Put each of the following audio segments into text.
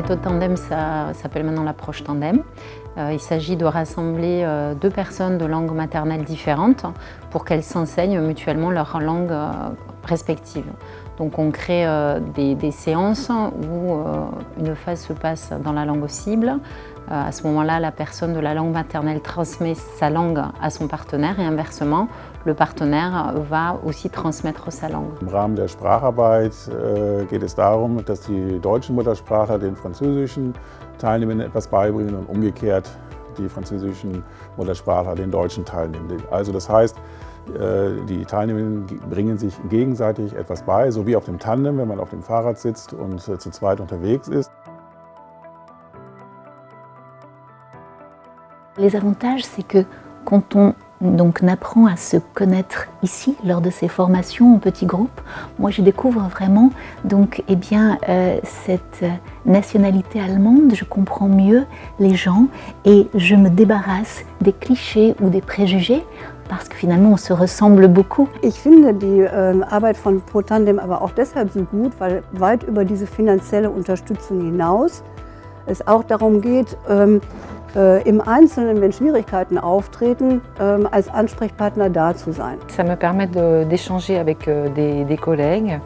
méthode tandem, ça s'appelle maintenant l'approche tandem. Il s'agit de rassembler deux personnes de langues maternelles différentes pour qu'elles s'enseignent mutuellement leur langue respective. Donc on crée des séances où une phase se passe dans la langue cible. À ce moment-là, la personne de la langue maternelle transmet sa langue à son partenaire et inversement, le partenaire va aussi transmettre sa langue. Im Rahmen der Spracharbeit geht es darum, dass die deutschen Muttersprachler den französischen Teilnehmern etwas beibringen und umgekehrt die französischen Muttersprachler den deutschen Teilnehmern. Also das heißt, die Teilnehmer bringen sich gegenseitig etwas bei, so wie auf dem Tandem, wenn man auf dem Fahrrad sitzt und zu zweit unterwegs ist. Les avantages, c'est que quand on apprend à se connaître ici, lors de ces formations en petits groupes, moi je découvre vraiment cette nationalité allemande, je comprends mieux les gens et je me débarrasse des clichés ou des préjugés parce que finalement on se ressemble beaucoup. Ich finde die Arbeit von ProTandem aber auch deshalb so gut, weil weit über diese finanzielle Unterstützung hinaus es auch darum geht, im Einzelnen, wenn Schwierigkeiten auftreten, als Ansprechpartner da zu sein. Ça me permet d'échanger avec des collègues,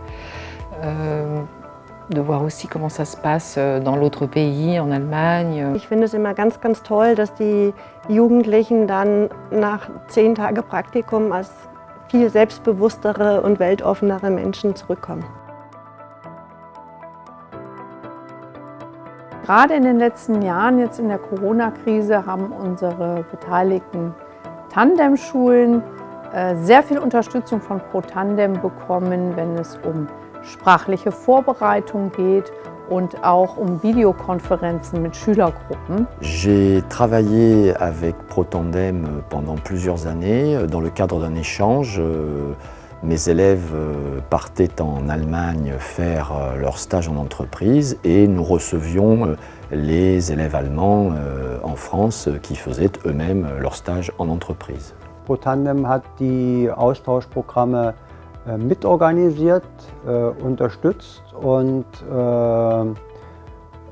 de voir aussi comment ça se passe dans l'autre pays, en Allemagne. Ich finde es immer ganz, ganz toll, dass die Jugendlichen dann nach 10 Tagen Praktikum als viel selbstbewusstere und weltoffenere Menschen zurückkommen. Gerade in den letzten Jahren, jetzt in der Corona-Krise, haben unsere beteiligten Tandemschulen sehr viel Unterstützung von ProTandem bekommen, wenn es um sprachliche Vorbereitung geht und auch um Videokonferenzen mit Schülergruppen. J'ai travaillé avec ProTandem pendant plusieurs années dans le cadre d'un échange. Mes élèves partaient en Allemagne faire leur stage en entreprise et nous recevions les élèves allemands en France qui faisaient eux-mêmes leur stage en entreprise. ProTandem hat die Austauschprogramme mitorganisiert, unterstützt und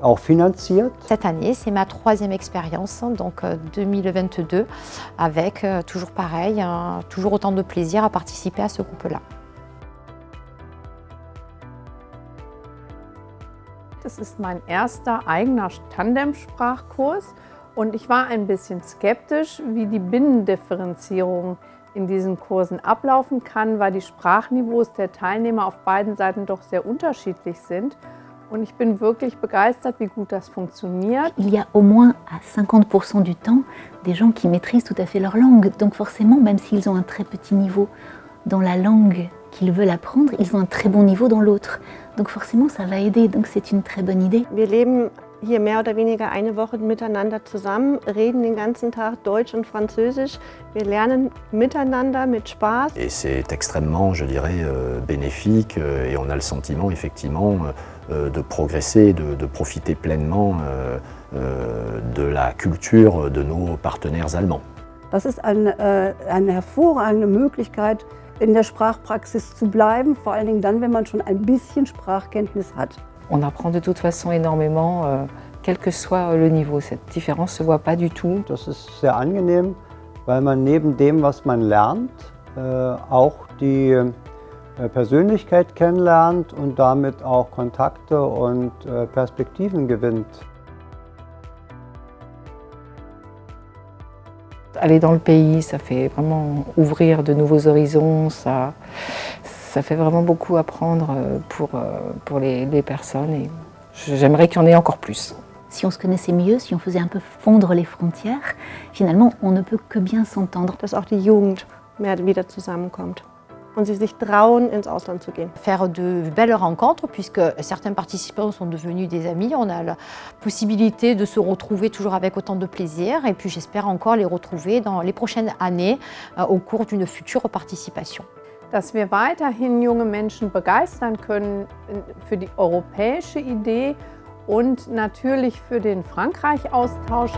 auch finanziert. Cette année, c'est ma 3e expérience, donc 2022, avec toujours pareil, toujours autant de plaisir à participer à ce groupe-là. Das ist mein erster eigener Tandem-Sprachkurs und ich war ein bisschen skeptisch, wie die Binnendifferenzierung in diesen Kursen ablaufen kann, weil die Sprachniveaus der Teilnehmer auf beiden Seiten doch sehr unterschiedlich sind. Und ich bin wirklich begeistert, wie gut das funktioniert. Il y a au moins à 50% du temps des gens qui maîtrisent tout à fait leur langue. Donc forcément, même s'ils ont un très petit niveau dans la langue qu'ils veulent apprendre, ils ont un très bon niveau dans l'autre. Donc forcément, ça va aider. Donc c'est une très bonne idée. Wir leben hier mehr oder weniger eine Woche miteinander zusammen, reden den ganzen Tag Deutsch und Französisch. Wir lernen miteinander mit Spaß. Et c'est extrêmement, je dirais, bénéfique et on a le sentiment effectivement de progresser, de profiter pleinement de la culture de nos partenaires allemands. Das ist eine hervorragende Möglichkeit, in der Sprachpraxis zu bleiben, vor allen Dingen dann, wenn man schon ein bisschen Sprachkenntnis hat. On apprend de toute façon énormément, quel que soit le niveau. Cette différence ne se voit pas du tout. Das ist sehr angenehm, weil man neben dem, was man lernt, auch die Persönlichkeit kennenlernt und damit auch Kontakte und Perspektiven gewinnt. Aller dans le pays, ça fait vraiment ouvrir de nouveaux horizons, ça fait vraiment beaucoup apprendre pour les personnes et j'aimerais qu'il y en ait encore plus. Si on se connaissait mieux, si on faisait un peu fondre les frontières, finalement, on ne peut que bien s'entendre. Dass auch die Jugend mehr wieder zusammenkommt und sie sich trauen, ins Ausland zu gehen. Faire de belles rencontres, puisque certains participants sont devenus des amis. On a la possibilité de se retrouver toujours avec autant de plaisir. Et puis j'espère encore les retrouver dans les prochaines années au cours d'une future participation. Dass wir weiterhin junge Menschen begeistern können für die europäische Idee und natürlich für den Frankreich-Austausch.